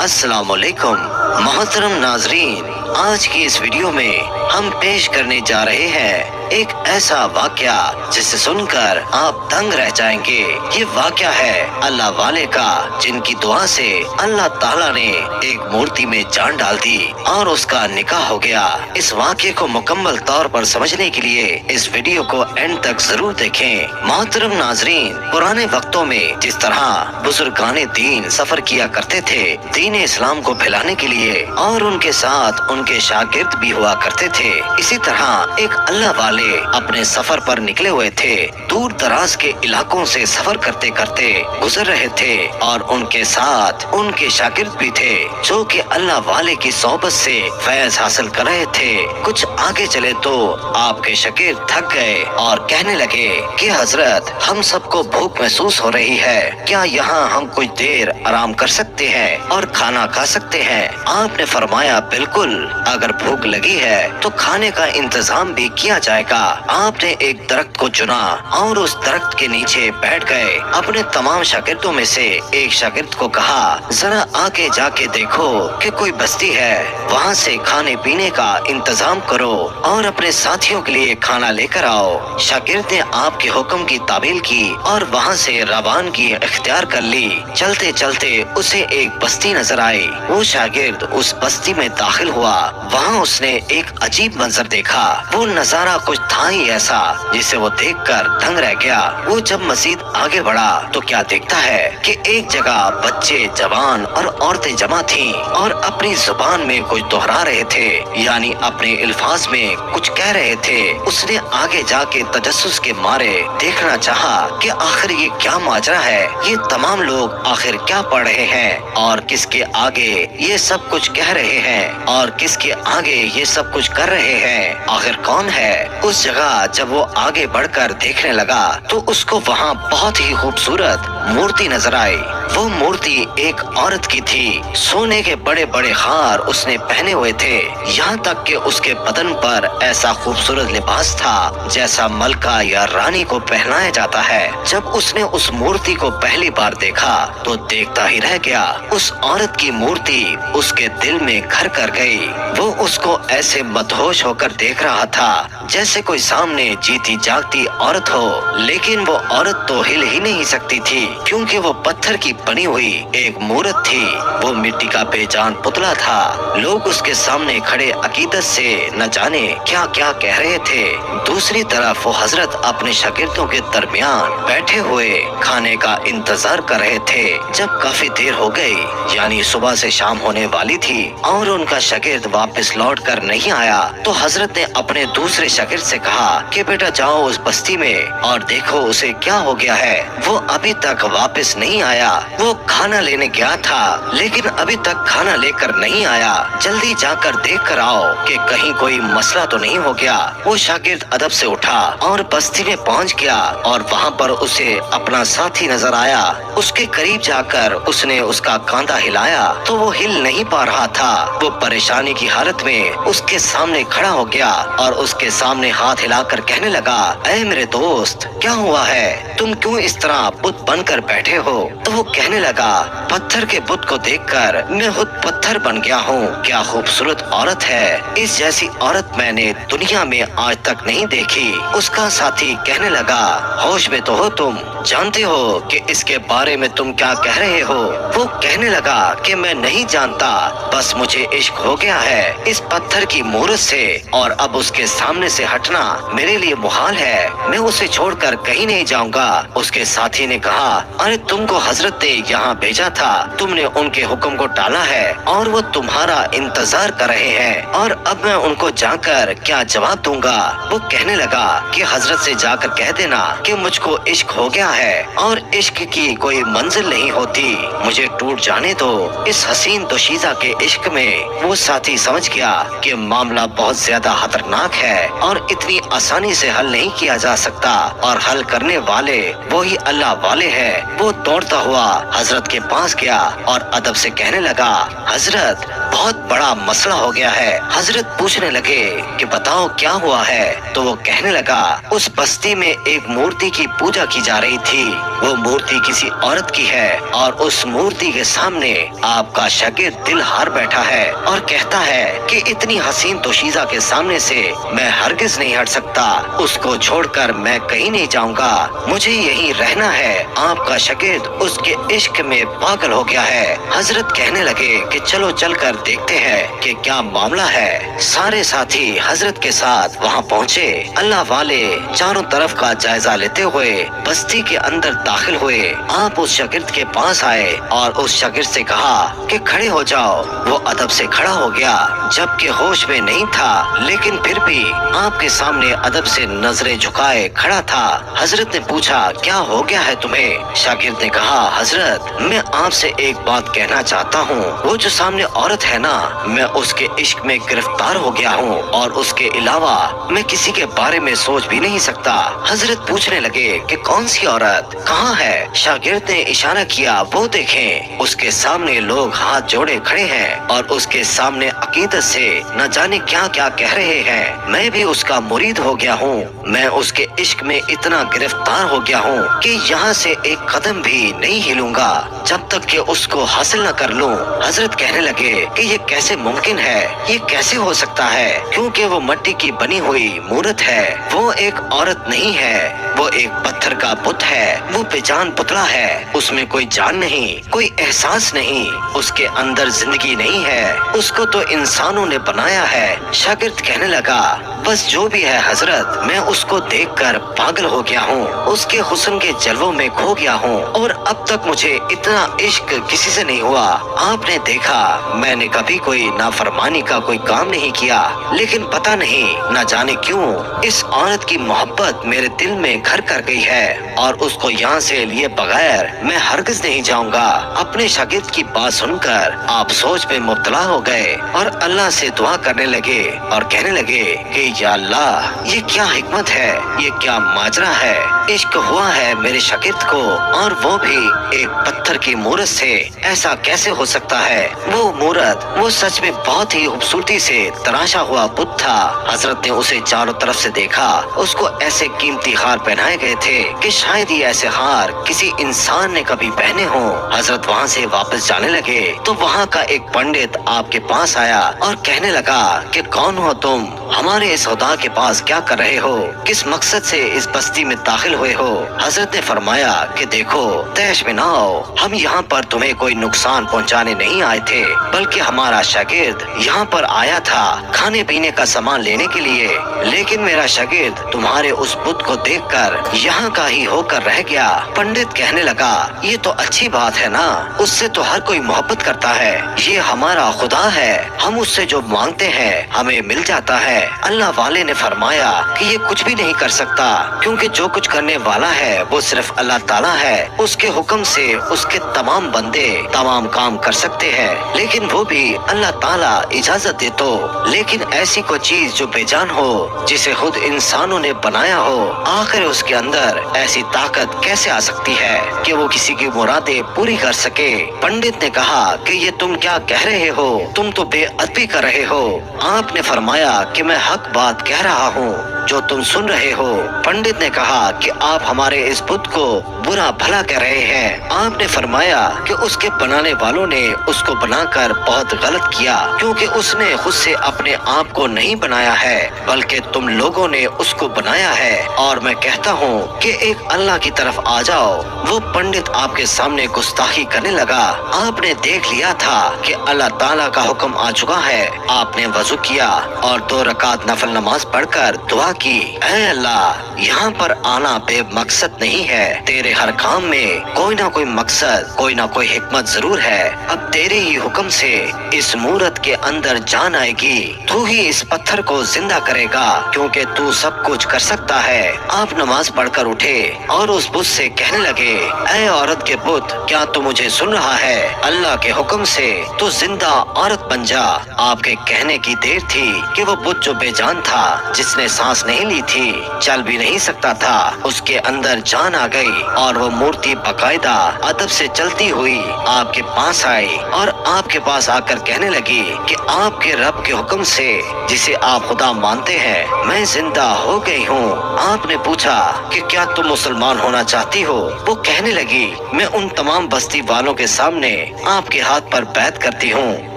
अस्सलाम वालेकुम मोहतरम नाजरीन, आज की इस वीडियो में हम पेश करने जा रहे हैं एक ऐसा वाकया जिसे सुनकर आप दंग रह जाएंगे। ये वाकया है अल्लाह वाले का, जिनकी दुआ से अल्लाह ताला ने एक मूर्ति में जान डाल दी और उसका निकाह हो गया। इस वाकये को मुकम्मल तौर पर समझने के लिए इस वीडियो को एंड तक जरूर देखें। मोहतरम नाजरीन, पुराने वक्तों में जिस तरह बुजुर्गाने दीन सफर किया करते थे दीन इस्लाम को फैलाने के लिए, और उनके साथ उनके शागिर्द भी हुआ करते थे, इसी तरह एक अल्लाह वाले अपने सफर पर निकले हुए थे। दूर दराज के इलाकों से सफर करते करते गुजर रहे थे और उनके साथ उनके शागिर्द भी थे जो कि अल्लाह वाले की सोहबत से फैज हासिल कर रहे थे। कुछ आगे चले तो आपके शागिर्द थक गए और कहने लगे कि हजरत, हम सबको भूख महसूस हो रही है, क्या यहाँ हम कुछ देर आराम कर सकते हैं और खाना खा सकते हैं? आपने फरमाया बिल्कुल, अगर भूख लगी है तो खाने का इंतजाम भी किया जाएगा। आपने एक दरख्त को चुना और उस दरख्त के नीचे बैठ गए। अपने तमाम शागिर्दों में से एक शागिर्द को कहा, जरा आगे जाके देखो कि कोई बस्ती है, वहाँ से खाने पीने का इंतजाम करो और अपने साथियों के लिए खाना लेकर आओ। शागिर्द ने आपके हुक्म की ताबील की और वहाँ से रवानगी इख्तियार कर ली। चलते चलते उसे एक बस्ती नजर आई। वो शागिर्द उस बस्ती में दाखिल हुआ। वहाँ उसने एक अजीब मंजर देखा। वो नजारा कुछ था ही ऐसा जिसे वो देखकर दंग रह गया। वो जब मजीद आगे बढ़ा तो क्या देखता है कि एक जगह बच्चे, जवान और औरतें जमा थीं और अपनी जुबान में कुछ दोहरा रहे थे, यानी अपने अल्फाज में कुछ कह रहे थे। उसने आगे जाके तजस्सुस के मारे देखना चाहा कि आखिर ये क्या माजरा है, ये तमाम लोग आखिर क्या पढ़ रहे हैं और किसके आगे ये सब कुछ कह रहे हैं और किसके आगे ये सब कुछ कर रहे हैं, आखिर कौन है। उस जगह जब वो आगे बढ़कर देखने लगा तो उसको वहाँ बहुत ही खूबसूरत मूर्ति नजर आई। वो मूर्ति एक औरत की थी। सोने के बड़े बड़े हार उसने पहने हुए थे, यहाँ तक कि उसके बदन पर ऐसा खूबसूरत लिबास था जैसा मलका या रानी को पहनाया जाता है। जब उसने उस मूर्ति को पहली बार देखा तो देखता ही रह गया। उस औरत की मूर्ति उसके दिल में घर कर गई। वो उसको ऐसे मदहोश होकर देख रहा था जैसे कोई सामने जीती जागती औरत हो, लेकिन वो औरत तो हिल ही नहीं सकती थी क्योंकि वो पत्थर की बनी हुई एक मूर्त थी। वो मिट्टी का बेजान पुतला था। लोग उसके सामने खड़े अकीदत से न जाने क्या क्या कह रहे थे। दूसरी तरफ वो हजरत अपने शागिर्दों के दरमियान बैठे हुए खाने का इंतजार कर रहे थे। जब काफी देर हो गई, यानी सुबह से शाम होने वाली थी और उनका शागिर्द वापस लौट कर नहीं आया, तो हजरत ने अपने दूसरे शागिर्द से कहा कि बेटा जाओ उस बस्ती में और देखो उसे क्या हो गया है। वो अभी तक वापस नहीं आया। वो खाना लेने गया था लेकिन अभी तक खाना लेकर नहीं आया। जल्दी जाकर देख कर आओ कि कहीं कोई मसला तो नहीं हो गया। वो शागिर्द अदब से उठा और बस्ती में पहुंच गया और वहाँ पर उसे अपना साथी नजर आया। उसके करीब जाकर उसने उसका कांधा हिलाया तो वो हिल नहीं पा रहा था। वो परेशानी की हालत में उसके सामने खड़ा हो गया और उसके सामने हाथ हिलाकर कहने लगा, ऐ मेरे दोस्त, क्या हुआ है? तुम क्यों इस तरह बुत बनकर बैठे हो? तो वो कहने लगा, पत्थर के बुत को देखकर मैं खुद पत्थर बन गया हूँ। क्या खूबसूरत औरत है, इस जैसी औरत मैंने दुनिया में आज तक नहीं देखी। उसका साथी कहने लगा, होश में तो हो तुम, जानते हो कि इसके बारे में तुम क्या कह रहे हो? वो कहने लगा कि मैं नहीं जानता, बस मुझे इश्क हो गया है इस पत्थर की मूरत से और अब उसके सामने से हटना मेरे लिए मुहाल है। मैं उसे छोड़कर कहीं नहीं जाऊंगा। उसके साथी ने कहा, अरे तुमको हजरत ने यहाँ भेजा था, तुमने उनके हुक्म को टाला है और वो तुम्हारा इंतजार कर रहे हैं और अब मैं उनको जाकर क्या जवाब दूंगा? वो कहने लगा कि हजरत से जाकर कह देना कि मुझको इश्क हो गया है और इश्क की कोई मंजिल नहीं होती, मुझे टूट जाने दो इस हसीन दोशीज़ा के इश्क में। वो साथी समझ गया कि मामला बहुत ज्यादा खतरनाक है और इतनी आसानी से हल नहीं किया जा सकता और हल करने वाले वही अल्लाह वाले हैं। वो दौड़ता हुआ हजरत के पास गया और अदब से कहने लगा, हजरत बहुत बड़ा मसला हो गया है। हजरत पूछने लगे कि बताओ क्या हुआ है। तो वो कहने लगा, उस बस्ती में एक मूर्ति की पूजा की जा रही थी। वो मूर्ति किसी औरत की है और उस मूर्ति के सामने आपका शागिर्द दिल हार बैठा है और कहता है कि इतनी हसीन तोशीज़ा के सामने से मैं हरगिज नहीं हट सकता। उसको छोड़कर मैं कहीं नहीं जाऊंगा, मुझे यहीं रहना है। आपका शागिर्द उसके इश्क में पागल हो गया है। हजरत कहने लगे कि चलो चलकर देखते हैं कि क्या मामला है। सारे साथी हजरत के साथ वहाँ पहुँचे। अल्लाह वाले चारों तरफ का जायजा लेते हुए बस्ती के अंदर दाखिल हुए। आप उस शागिर्द के पास आए और उस शागिर्द से कहा कि खड़े हो जाओ। वो अदब से खड़ा हो गया, जबकि होश में नहीं था, लेकिन फिर भी आपके सामने अदब से नजरें झुकाए खड़ा था। हजरत ने पूछा, क्या हो गया है तुम्हें? शागिर्द ने कहा, हजरत मैं आपसे एक बात कहना चाहता हूँ। वो जो सामने औरत है ना, मैं उसके इश्क में गिरफ्तार हो गया हूँ और उसके अलावा मैं किसी के बारे में सोच भी नहीं सकता। हजरत पूछने लगे कि कौन सी औरत, कहाँ है? शागिर्द ने इशारा किया, वो देखें। उसके सामने लोग हाथ जोड़े खड़े हैं और उसके सामने अकीदत से न जाने क्या क्या कह रहे हैं। मैं भी उसका मुरीद हो गया हूँ। मैं उसके इश्क में इतना गिरफ्तार हो गया हूँ कि यहाँ से एक कदम भी नहीं हिलूंगा जब तक कि उसको हासिल न कर लूं। हजरत कहने लगे कि ये कैसे मुमकिन है, ये कैसे हो सकता है? क्योंकि वो मिट्टी की बनी हुई मूर्त है, वो एक औरत नहीं है, वो एक पत्थर का बुत है, वो बेजान पुतला है। उसमें कोई जान नहीं, कोई एहसास नहीं, उसके अंदर जिंदगी नहीं है। उसको तो इंसानों ने बनाया है। शागिर्द कहने लगा, बस जो भी है हजरत, मैं उसको देखकर पागल हो गया हूँ, उसके हुस्न के जलवों में खो गया हूँ और अब तक मुझे इतना इश्क किसी से नहीं हुआ। आपने देखा, मैंने कभी कोई नाफरमानी का कोई काम नहीं किया, लेकिन पता नहीं न जाने क्यों इस औरत की मोहब्बत मेरे दिल में घर कर गई है और उसको यहाँ से लिए बगैर मैं हरगिज नहीं जाऊंगा। अपने शागिर्द की बात सुनकर आप सोच में मुब्तला हो गए और अल्लाह से दुआ करने लगे और कहने लगे कि या अल्लाह, ये क्या हिकमत है, ये क्या माजरा है? इश्क हुआ है मेरे शागिर्द को और वो भी एक पत्थर की मूरत से। ऐसा कैसे हो सकता है? वो मूरत, वो सच में बहुत ही खूबसूरती से तराशा हुआ बुत था। हजरत ने उसे चारों तरफ से देखा। उसको ऐसे कीमती हार पहनाए गए थे कि शायद ही ऐसे हार किसी इंसान ने कभी पहने हों। हजरत वहाँ से वापस जाने लगे तो वहाँ का एक पंडित आपके पास आया और कहने लगा कि कौन हो तुम? हमारे इस खुदा के पास क्या कर रहे हो? किस मकसद से इस बस्ती में दाखिल हुए हो? हजरत ने फरमाया कि देखो, तैश में ना आओ, हम यहाँ पर तुम्हें कोई नुकसान पहुँचाने नहीं आए थे, बल्कि हमारा शागिर्द यहाँ पर आया था खाने पीने का सामान लेने के लिए। लेकिन मेरा शागिर्द तुम्हारे उस बुत को देखकर यहाँ का ही होकर रह गया। पंडित कहने लगा, ये तो अच्छी बात है ना, उससे तो हर कोई मोहब्बत करता है। ये हमारा खुदा है, हम उससे जो मांगते हैं हमें मिल जाता है। अल्लाह वाले ने फरमाया कि ये कुछ भी नहीं कर सकता, क्योंकि जो कुछ करने वाला है वो सिर्फ अल्लाह ताला है। उसके हुक्म से उसके तमाम बंदे तमाम काम कर सकते हैं, लेकिन वो भी अल्लाह ताला इजाजत दे तो। लेकिन ऐसी कोई चीज जो बेजान हो, जिसे खुद इंसानों ने बनाया हो, आखिर उसके अंदर ऐसी ताकत कैसे आ सकती है कि वो किसी की मुरादें पूरी कर सके? पंडित ने कहा कि ये तुम क्या कह रहे हो? तुम तो बेअदबी कर रहे हो। आपने फरमाया कि मैं हक बात कह रहा हूँ जो तुम सुन रहे हो। पंडित ने कहा कि आप हमारे इस बुत को बुरा भला कह रहे हैं। आपने फरमाया कि उसके बनाने वालों ने उसको बनाकर बहुत गलत किया, क्योंकि उसने खुद से अपने आप को नहीं बनाया है, बल्कि तुम लोगों ने उसको बनाया है। और मैं कहता हूँ कि एक अल्लाह की तरफ आ जाओ। वो पंडित आपके सामने गुस्ताखी करने लगा। आपने देख लिया था कि अल्लाह ताला का हुक्म आ चुका है। आपने वजू किया और 2 रकात नफल नमाज पढ़कर दुआ की, ऐ अल्लाह, यहाँ पर आना बेमकसद नहीं है, तेरे हर काम में कोई ना कोई मकसद, कोई ना कोई हिकमत जरूर है। अब तेरे ही हुक्म से इस मूरत के अंदर जान आएगी, तू ही इस पत्थर को जिंदा करेगा, क्योंकि तू सब कुछ कर सकता है। आप नमाज पढ़कर उठे और उस बुत से कहने लगे, ऐ औरत के बुत, क्या तू मुझे सुन रहा है? अल्लाह के हुक्म से तू जिंदा औरत बन जा। आपके कहने की देर थी कि वो बुत जो बेजान था, जिसने सांस नहीं ली थी, चल भी नहीं सकता था, उसके अंदर जान आ गई और वो मूर्ति बाकायदा अदब से चलती हुई आपके पास आई और आपके पास आकर कहने लगी कि आपके रब के हुक्म से, जिसे आप खुदा मानते हैं, मैं जिंदा हो गई हूँ। आपने पूछा कि क्या तुम मुसलमान होना चाहती हो? वो कहने लगी, मैं उन तमाम बस्ती वालों के सामने आपके हाथ पर बैत करती हूँ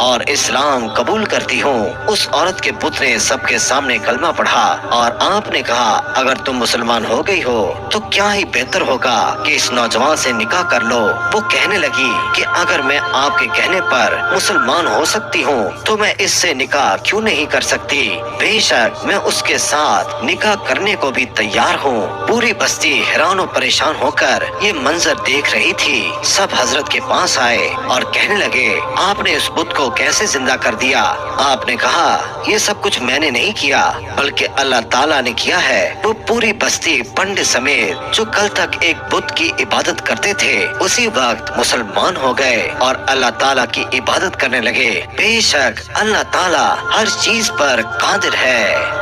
और इस्लाम कबूल करती हूँ। उस औरत के पुत्र ने सबके सामने कलमा पढ़ा और आपने कहा, अगर तुम मुसलमान हो गई हो तो क्या ही बेहतर होगा कि इस नौजवान से निकाह कर लो। वो कहने लगी कि अगर मैं आपके कहने पर मुसलमान हो सकती हूँ तो मैं इससे निकाह क्यों नहीं कर सकती। बेशक मैं उसके साथ निकाह करने को भी तैयार हूँ। पूरी बस्ती हैरान और परेशान होकर ये मंजर देख रही थी। सब हजरत के पास आए और कहने लगे, आपने उस बुत को कैसे जिंदा कर दिया? आपने कहा, ये सब कुछ मैंने नहीं किया बल्कि अल्लाह ताला ने किया है। वो पूरी बस्ती पंडित समेत जो कल तक एक बुत की इबादत करते थे उसी वक्त मुसलमान हो गए और अल्लाह ताला की इबादत करने लगे। बेशक अल्लाह ताला हर चीज पर कादिर है।